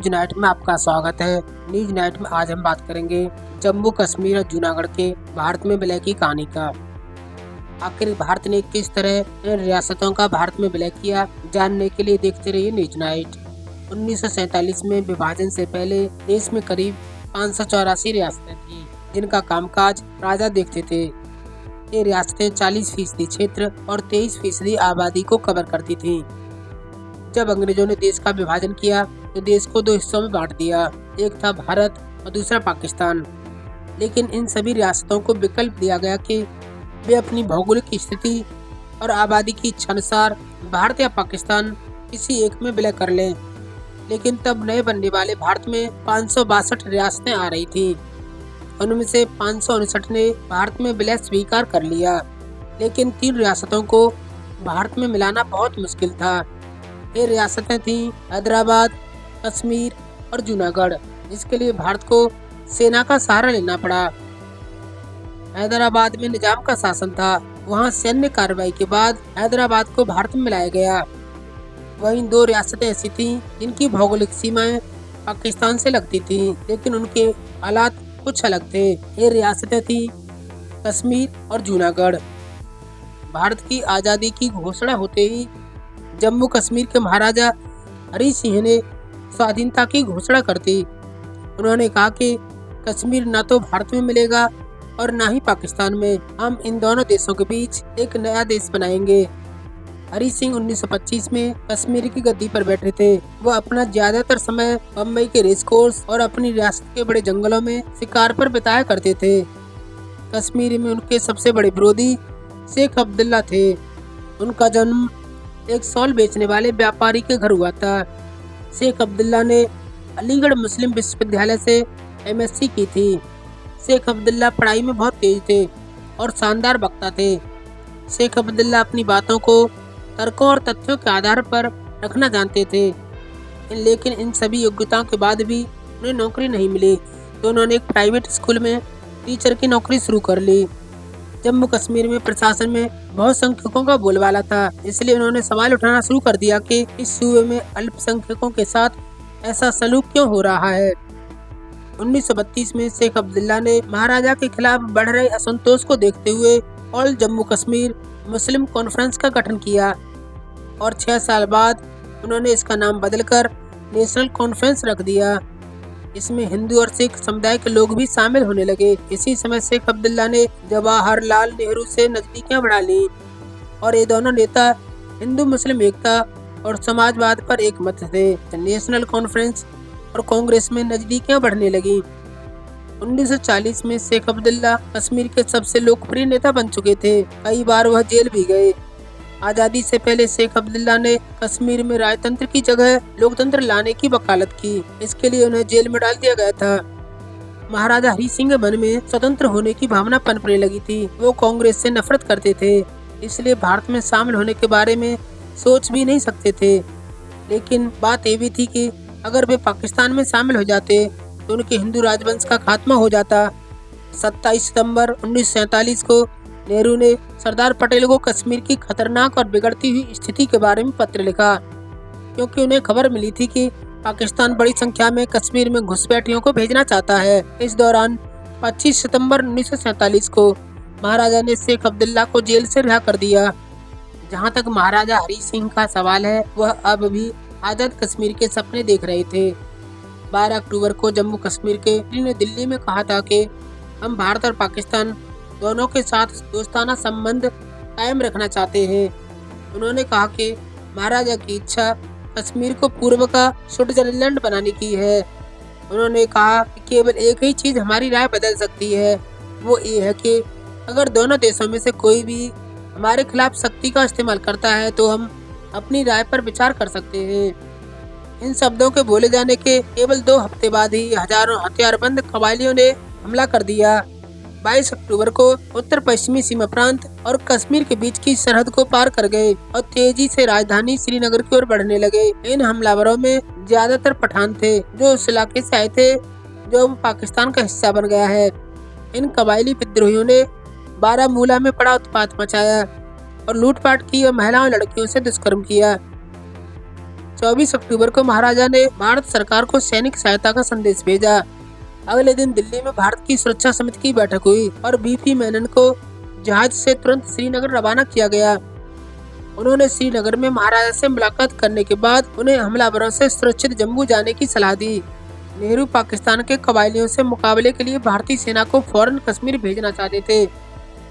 News night में आपका स्वागत है। न्यूज नाइट में आज हम बात करेंगे जम्मू कश्मीर और जूनागढ़ के भारत में विलय की कहानी का। आखिर भारत ने किस तरह इन रियासतों का भारत में विलय किया, जानने के लिए देखते रहिए न्यूज नाइट। 1947 में विभाजन से पहले देश में करीब 584 रियासतें थी, जिनका कामकाज राजा देखते थे। ये रियासतें 40% क्षेत्र और 23% आबादी को कवर करती थीं। जब अंग्रेजों ने देश का विभाजन किया तो देश को 2 हिस्सों में बांट दिया, एक था भारत और दूसरा पाकिस्तान। लेकिन इन सभी रियासतों को विकल्प दिया गया कि वे अपनी भौगोलिक स्थिति और आबादी की इच्छा अनुसार भारत या पाकिस्तान किसी एक में विलय कर लें। लेकिन तब नए बनने वाले भारत में 562 रियासतें आ रही थी। उनमें से 559 ने भारत में विलय स्वीकार कर लिया, लेकिन 3 रियासतों को भारत में मिलाना बहुत मुश्किल था। ये रियासतें थीं हैदराबाद, कश्मीर और जूनागढ़। इसके लिए भारत को सेना का सहारा लेना पड़ा। हैदराबाद में निजाम का शासन था। वहां सैन्य कार्रवाई के बाद हैदराबाद को भारत में मिलाया गया। वहीं 2 रियासतें ऐसी थीं जिनकी भौगोलिक सीमाएं पाकिस्तान से लगती थीं, लेकिन उनके हालात कुछ अलग थे। ये रियासतें थीं कश्मीर और जूनागढ़। भारत की आज़ादी की घोषणा होते ही जम्मू कश्मीर के महाराजा हरी सिंह ने स्वाधीनता की घोषणा कर दी। उन्होंने कहा कि कश्मीर न तो भारत में मिलेगा और न ही पाकिस्तान में। हम इन दोनों देशों के बीच एक नया देश बनाएंगे। हरी सिंह 1925 में कश्मीर की गद्दी पर बैठे थे। वह अपना ज्यादातर समय बम्बई के रेस कोर्स और अपनी रियासत के बड़े जंगलों में शिकार पर बिताया करते थे। कश्मीर में उनके सबसे बड़े विरोधी शेख अब्दुल्ला थे। उनका जन्म एक शॉल बेचने वाले व्यापारी के घर हुआ था। शेख अब्दुल्ला ने अलीगढ़ मुस्लिम विश्वविद्यालय से MSc की थी। शेख अब्दुल्ला पढ़ाई में बहुत तेज थे और शानदार वक्ता थे। शेख अब्दुल्ला अपनी बातों को तर्कों और तथ्यों के आधार पर रखना जानते थे। लेकिन इन सभी योग्यताओं के बाद भी उन्हें नौकरी नहीं मिली, तो उन्होंने एक प्राइवेट स्कूल में टीचर की नौकरी शुरू कर ली। जम्मू कश्मीर में प्रशासन में बहुत संख्यकों का बोलबाला था, इसलिए उन्होंने सवाल उठाना शुरू कर दिया कि इस सूबे में अल्पसंख्यकों के साथ ऐसा सलूक क्यों हो रहा है। 1932 में शेख अब्दुल्ला ने महाराजा के खिलाफ बढ़ रहे असंतोष को देखते हुए ऑल जम्मू कश्मीर मुस्लिम कॉन्फ्रेंस का गठन किया और 6 साल बाद उन्होंने इसका नाम बदलकर नेशनल कॉन्फ्रेंस रख दिया। इसमें हिंदू और सिख समुदाय के लोग भी शामिल होने लगे। इसी समय शेख अब्दुल्ला ने जवाहरलाल नेहरू से नजदीकियां बढ़ा ली और ये दोनों नेता हिंदू मुस्लिम एकता और समाजवाद पर एक मत थे। नेशनल कॉन्फ्रेंस और कांग्रेस में नजदीकियां बढ़ने लगी। 1940 में शेख अब्दुल्ला कश्मीर के सबसे लोकप्रिय नेता बन चुके थे। कई बार वह जेल भी गए। आज़ादी से पहले शेख अब्दुल्ला ने कश्मीर में राजतंत्र की जगह लोकतंत्र लाने की वकालत की। इसके लिए उन्हें जेल में डाल दिया गया था। महाराजा हरी सिंह के मन में स्वतंत्र होने की भावना पनपने लगी थी। वो कांग्रेस से नफरत करते थे, इसलिए भारत में शामिल होने के बारे में सोच भी नहीं सकते थे। लेकिन बात ये भी थी कि अगर वे पाकिस्तान में शामिल हो जाते तो उनके हिंदू राजवंश का खात्मा हो जाता। 27 सितंबर 1947 को नेहरू ने सरदार पटेल को कश्मीर की खतरनाक और बिगड़ती हुई स्थिति के बारे में पत्र लिखा, क्योंकि उन्हें खबर मिली थी कि पाकिस्तान बड़ी संख्या में कश्मीर में घुसपैठियों को भेजना चाहता है। इस दौरान 25 सितंबर 1947 को महाराजा ने शेख अब्दुल्ला को जेल से रिहा कर दिया। जहां तक महाराजा हरी सिंह का सवाल है, वह अब भी आजाद कश्मीर के सपने देख रहे थे। 12 अक्टूबर को जम्मू कश्मीर के ने दिल्ली में कहा था कि हम भारत और पाकिस्तान दोनों के साथ दोस्ताना संबंध कायम रखना चाहते हैं। उन्होंने कहा कि महाराजा की इच्छा कश्मीर को पूर्व का स्विट्जरलैंड बनाने की है। उन्होंने कहा कि केवल एक ही चीज हमारी राय बदल सकती है, वो ये है कि अगर दोनों देशों में से कोई भी हमारे खिलाफ शक्ति का इस्तेमाल करता है तो हम अपनी राय पर विचार कर सकते हैं। इन शब्दों के बोले जाने के केवल 2 हफ्ते बाद ही हजारों हथियारबंद कबायलियों ने हमला कर दिया। 22 अक्टूबर को उत्तर पश्चिमी सीमा प्रांत और कश्मीर के बीच की सरहद को पार कर गए और तेजी से राजधानी श्रीनगर की ओर बढ़ने लगे। इन हमलावरों में ज्यादातर पठान थे, जो उस इलाके से आए थे जो पाकिस्तान का हिस्सा बन गया है। इन कबायली विद्रोहियों ने बारामूला में बड़ा उत्पात मचाया और लूटपाट की और महिलाओं लड़कियों से दुष्कर्म किया। 24 अक्टूबर को महाराजा ने भारत सरकार को सैनिक सहायता का संदेश भेजा। अगले दिन दिल्ली में भारत की सुरक्षा समिति की बैठक हुई और बीपी मेनन को जहाज से तुरंत श्रीनगर रवाना किया गया। उन्होंने श्रीनगर में महाराजा से मुलाकात करने के बाद उन्हें हमलावरों से सुरक्षित जम्मू जाने की सलाह दी। नेहरू पाकिस्तान के कबायलियों से मुकाबले के लिए भारतीय सेना को फौरन कश्मीर भेजना चाहते थे,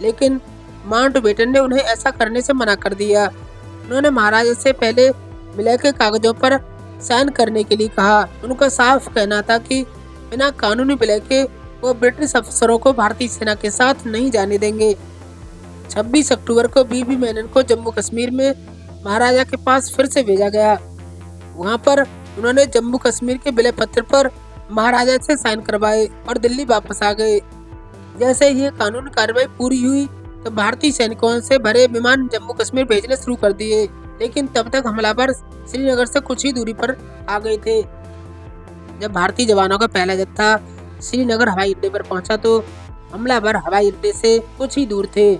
लेकिन माउंटबेटन ने उन्हें ऐसा करने से मना कर दिया। उन्होंने महाराजा से पहले विलय के कागजों पर साइन करने के लिए कहा। उनका साफ कहना था कि बिना कानूनी विलय के वो ब्रिटिश अफसरों को भारतीय सेना के साथ नहीं जाने देंगे। 26 अक्टूबर को बीबी मेनन को जम्मू कश्मीर में महाराजा के पास फिर से भेजा गया। वहां पर उन्होंने जम्मू कश्मीर के विलय पत्र पर महाराजा से साइन करवाए और दिल्ली वापस आ गए। जैसे ही ये कानून कार्रवाई पूरी हुई तो भारतीय सैनिकों से भरे विमान जम्मू कश्मीर भेजने शुरू कर दिए, लेकिन तब तक हमलावर श्रीनगर से कुछ ही दूरी पर आ गए थे। जब भारतीय जवानों का पहला जत्था श्रीनगर हवाई अड्डे पर पहुंचा तो हमलावर हवाई अड्डे से कुछ ही दूर थे।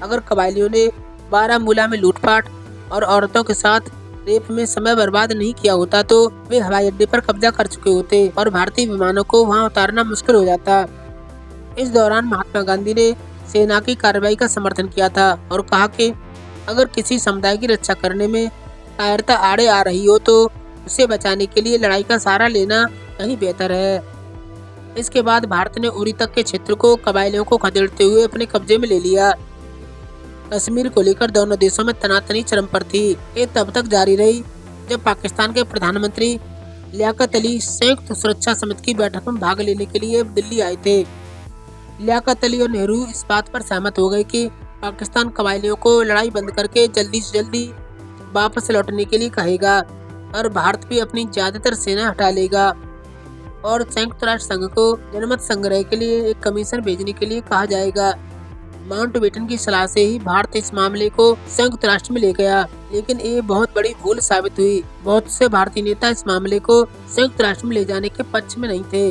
अगर कबायलियों ने बारामूला में लूटपाट और औरतों के साथ रेप में समय बर्बाद नहीं किया होता तो वे हवाई अड्डे पर कब्जा कर चुके होते और भारतीय विमानों को वहां उतारना मुश्किल हो जाता। इस दौरान महात्मा गांधी ने सेना की कार्रवाई का समर्थन किया था और कहा कि अगर किसी समुदाय की रक्षा करने में कायरता आड़े आ रही हो तो उसे बचाने के लिए लड़ाई का सहारा लेना कहीं बेहतर है। इसके बाद भारत ने उरी तक के क्षेत्र को कबायलियों को खदेड़ते हुए अपने कब्जे में ले लिया। कश्मीर को लेकर दोनों देशों में तनातनी चरम पर थी। ये तब तक जारी रही जब पाकिस्तान के प्रधानमंत्री लियाकत अली संयुक्त सुरक्षा समिति की बैठक में भाग लेने के लिए दिल्ली आए थे। लियाकत अली और नेहरू इस बात पर सहमत हो गए कि पाकिस्तान कबायलियों को लड़ाई बंद करके जल्दी से जल्दी वापस लौटने के लिए कहेगा और भारत भी अपनी ज्यादातर सेना हटा लेगा और संयुक्त राष्ट्र संघ को जनमत संग्रह के लिए एक कमीशन भेजने के लिए कहा जाएगा। माउंटबेटन की सलाह से ही भारत इस मामले को संयुक्त राष्ट्र में ले गया, लेकिन ये बहुत बड़ी भूल साबित हुई। बहुत से भारतीय नेता इस मामले को संयुक्त राष्ट्र में ले जाने के पक्ष में नहीं थे,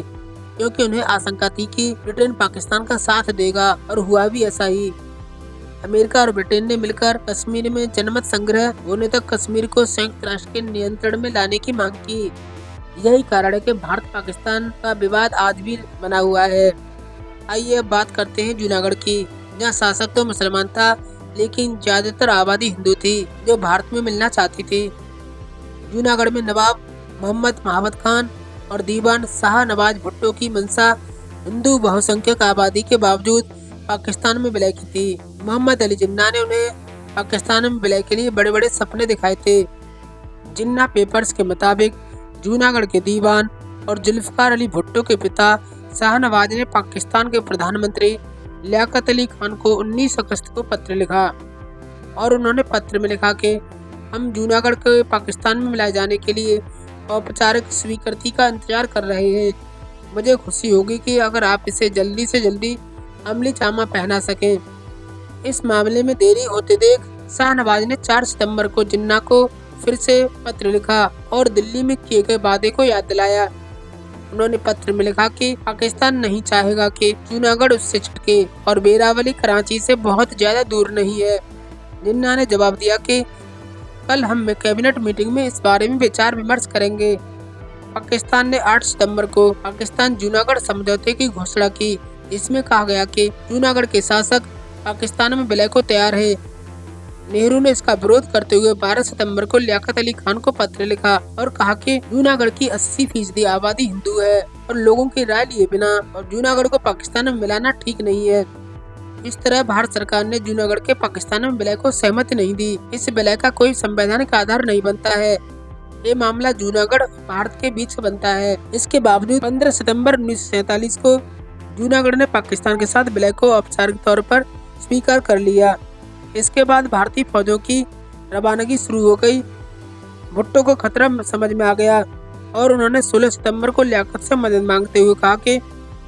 क्योंकि उन्हें आशंका थी कि ब्रिटेन पाकिस्तान का साथ देगा और हुआ भी ऐसा ही। अमेरिका और ब्रिटेन ने मिलकर कश्मीर में जनमत संग्रह होने तक कश्मीर को संयुक्त राष्ट्र के नियंत्रण में लाने की मांग की। यही कारण है कि भारत पाकिस्तान का विवाद आज भी बना हुआ है। आइए अब बात करते हैं जूनागढ़ की, जहाँ शासक तो मुसलमान था लेकिन ज्यादातर आबादी हिंदू थी जो भारत में मिलना चाहती थी। जूनागढ़ में नवाब मोहम्मद महाबत खान और दीवान शाह नवाज भुट्टो की मंशा हिंदू बहुसंख्यक आबादी के बावजूद पाकिस्तान में विलय की थी। मोहम्मद अली जिन्ना ने उन्हें पाकिस्तान में विलय के लिए बड़े बड़े सपने दिखाए थे। जिन्ना पेपर्स के मुताबिक जूनागढ़ के दीवान और जुल्फकार अली भुट्टो के पिता शाहनवाज ने पाकिस्तान के प्रधानमंत्री लियाकत अली खान को 19 अगस्त को पत्र लिखा और उन्होंने पत्र में लिखा कि हम जूनागढ़ के पाकिस्तान में मिलाए जाने के लिए औपचारिक स्वीकृति का इंतजार कर रहे हैं। मुझे खुशी होगी कि अगर आप इसे जल्दी से जल्दी अमली जामा पहना सकें। इस मामले में देरी होते देख शाहनवाज ने 4 सितंबर को जिन्ना को फिर से पत्र लिखा और दिल्ली में किए गए वादे को याद दिलाया। उन्होंने पत्र में लिखा कि पाकिस्तान नहीं चाहेगा कि जूनागढ़ उससे छिटके और वेरावली कराची से बहुत ज्यादा दूर नहीं है। जिन्ना ने जवाब दिया कि कल हम कैबिनेट मीटिंग में इस बारे में विचार विमर्श करेंगे। पाकिस्तान ने 8 सितंबर को पाकिस्तान जूनागढ़ समझौते की घोषणा की। इसमें कहा गया कि जूनागढ़ के शासक पाकिस्तान में विलय को तैयार है। नेहरू ने इसका विरोध करते हुए 12 सितंबर को लियाकत अली खान को पत्र लिखा और कहा कि जूनागढ़ की 80% आबादी हिंदू है और लोगों की राय लिए बिना और जूनागढ़ को पाकिस्तान में मिलाना ठीक नहीं है। इस तरह भारत सरकार ने जूनागढ़ के पाकिस्तान में विलय को सहमति नहीं दी। इस विलय का कोई संवैधानिक आधार नहीं बनता है। ये मामला जूनागढ़ भारत के बीच बनता है। इसके बावजूद 15 सितंबर 1947 को जूनागढ़ ने पाकिस्तान के साथ विलय को औपचारिक तौर पर स्वीकार कर लिया। इसके बाद भारतीय फौजों की रवानगी शुरू हो गई। भुट्टो को खतरा समझ में आ गया और उन्होंने 16 सितंबर को लियाकत से मदद मांगते हुए कहा कि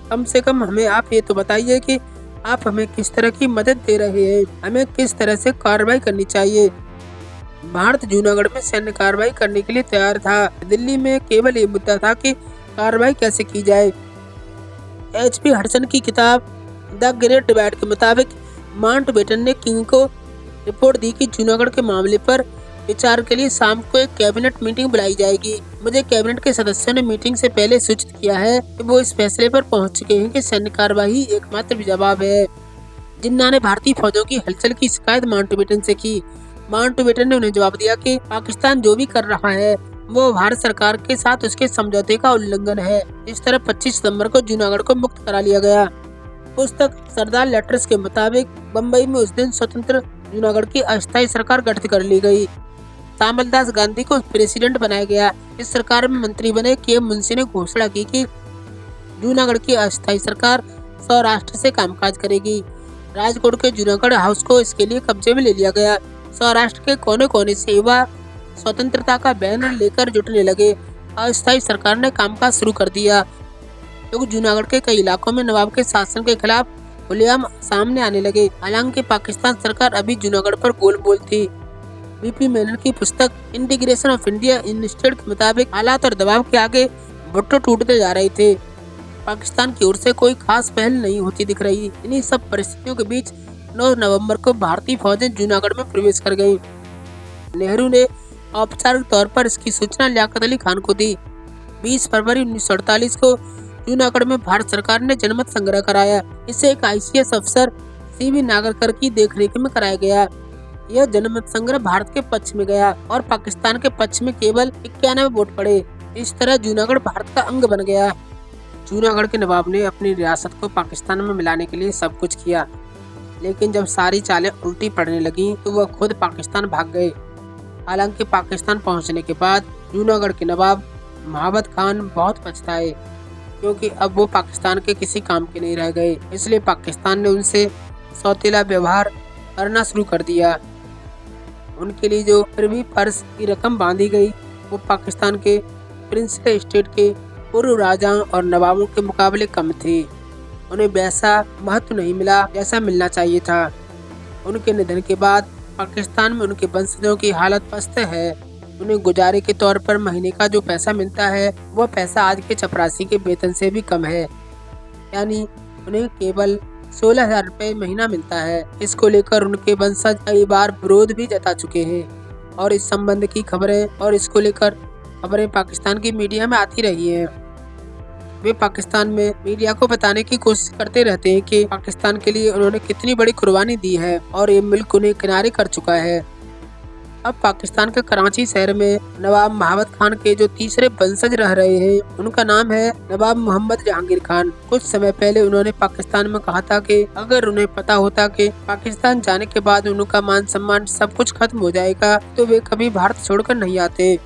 कम से कम हमें आप ये तो बताइए कि आप हमें किस तरह की मदद दे रहे हैं, हमें किस तरह से कार्रवाई करनी चाहिए। भारत जूनागढ़ में सैन्य कार्रवाई करने के लिए तैयार था। दिल्ली में केवल ये मुद्दा था कि कार्रवाई कैसे की जाए। HP हडसन की किताब द ग्रेट डिवाइड के मुताबिक माउंटबेटन ने किंग को रिपोर्ट दी कि जूनागढ़ के मामले पर विचार के लिए शाम को एक कैबिनेट मीटिंग बुलाई जाएगी। मुझे कैबिनेट के सदस्यों ने मीटिंग से पहले सूचित किया है कि वो इस फैसले पर पहुंच चुके हैं कि सैन्य कार्रवाई एकमात्र जवाब है। जिन्ना ने भारतीय फौजों की हलचल की शिकायत माउंटबेटन से की। माउंटबेटन ने उन्हें जवाब दिया कि पाकिस्तान जो भी कर रहा है वो भारत सरकार के साथ उसके समझौते का उल्लंघन है। इस तरह 25 सितंबर को जूनागढ़ को मुक्त करा लिया गया। पुस्तक सरदार लेटर्स के मुताबिक बम्बई में उस दिन स्वतंत्र जूनागढ़ की अस्थायी सरकार गठित कर ली गई। शामलदास गांधी को प्रेसिडेंट बनाया गया। इस सरकार में मंत्री बने के मुंशी ने घोषणा की कि जूनागढ़ की अस्थायी सरकार सौराष्ट्र से कामकाज करेगी। राजकोट के जूनागढ़ हाउस को इसके लिए कब्जे में ले लिया गया। सौराष्ट्र के कोने कोने से युवा स्वतंत्रता का बैनर लेकर जुटने लगे। अस्थायी सरकार ने कामकाज शुरू कर दिया। लोग जूनागढ़ के कई इलाकों में नवाब के शासन के खिलाफ खुलेआम सामने आने लगे। हालांकि पाकिस्तान सरकार अभी जूनागढ़ पर गोल-मोल थी। बीपी मेनन की पुस्तक इंटीग्रेशन ऑफ इंडिया इंस्टेड के मुताबिक हालात और दबाव के आगे भुट्टो टूटते जा रहे थे। पाकिस्तान की ओर से कोई खास पहल नहीं होती दिख रही। इन्हीं सब परिस्थितियों के बीच 9 नवंबर को भारतीय फौजें जूनागढ़ में प्रवेश कर गयी। नेहरू ने औपचारिक तौर पर इसकी सूचना लियाकत अली खान को दी। 20 फरवरी 1948 को जूनागढ़ में भारत सरकार ने जनमत संग्रह कराया। इसे एक ICS अफसर CV नागरकर की देखरेख में कराया गया। यह जनमत संग्रह भारत के पक्ष में गया और पाकिस्तान के पक्ष में केवल 91 वोट पड़े। इस तरह जूनागढ़ भारत का अंग बन गया। जूनागढ़ के नवाब ने अपनी रियासत को पाकिस्तान में मिलाने के लिए सब कुछ किया, लेकिन जब सारी चालें उल्टी पड़ने लगी तो वह खुद पाकिस्तान भाग गए। हालांकि पाकिस्तान पहुंचने के बाद जूनागढ़ के नवाब महाबत खान बहुत पछताए, क्योंकि अब वो पाकिस्तान के किसी काम के नहीं रह गए। इसलिए पाकिस्तान ने उनसे सौतेला व्यवहार करना शुरू कर दिया। उनके लिए जो प्रिवी फर्ज की रकम बांधी गई वो पाकिस्तान के प्रिंसली स्टेट के पूर्व राजाओं और नवाबों के मुकाबले कम थी। उन्हें वैसा महत्व नहीं मिला जैसा मिलना चाहिए था। उनके निधन के बाद पाकिस्तान में उनके वंशजों की हालत पस्त है। उन्हें गुजारे के तौर पर महीने का जो पैसा मिलता है वह पैसा आज के चपरासी के वेतन से भी कम है, यानी उन्हें केवल 16,000 रुपये महीना मिलता है। इसको लेकर उनके वंशज कई बार विरोध भी जता चुके हैं और इस संबंध की खबरें और इसको लेकर खबरें पाकिस्तान की मीडिया में आती रही हैं। वे पाकिस्तान में मीडिया को बताने की कोशिश करते रहते हैं कि पाकिस्तान के लिए उन्होंने कितनी बड़ी कुर्बानी दी है और ये मुल्क उन्हें किनारे कर चुका है। अब पाकिस्तान के कराची शहर में नवाब महाबत खान के जो तीसरे वंशज रह रहे हैं उनका नाम है नवाब मोहम्मद जहांगीर खान। कुछ समय पहले उन्होंने पाकिस्तान में कहा था कि अगर उन्हें पता होता कि पाकिस्तान जाने के बाद उनका मान सम्मान सब कुछ खत्म हो जाएगा तो वे कभी भारत छोड़कर नहीं आते।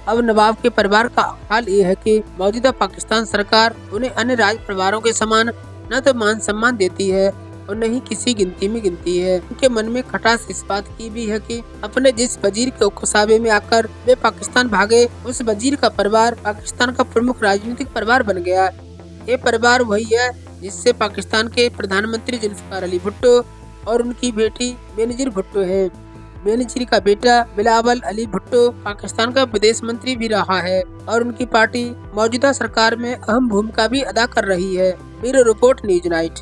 अब नवाब के परिवार का हाल ये है कि मौजूदा पाकिस्तान सरकार उन्हें अन्य राज परिवारों के समान न तो मान सम्मान देती है और न ही किसी गिनती में गिनती है। उनके मन में खटास इस बात की भी है कि अपने जिस वजीर के उकसावे में आकर वे पाकिस्तान भागे, उस वजीर का परिवार पाकिस्तान का प्रमुख राजनीतिक परिवार बन गया। ये परिवार वही है जिससे पाकिस्तान के प्रधानमंत्री जुल्फिकार अली भुट्टो और उनकी बेटी बेनजीर भुट्टो है। बेनजीर का बेटा बिलावल अली भुट्टो पाकिस्तान का विदेश मंत्री भी रहा है और उनकी पार्टी मौजूदा सरकार में अहम भूमिका भी अदा कर रही है। Bureau report news night.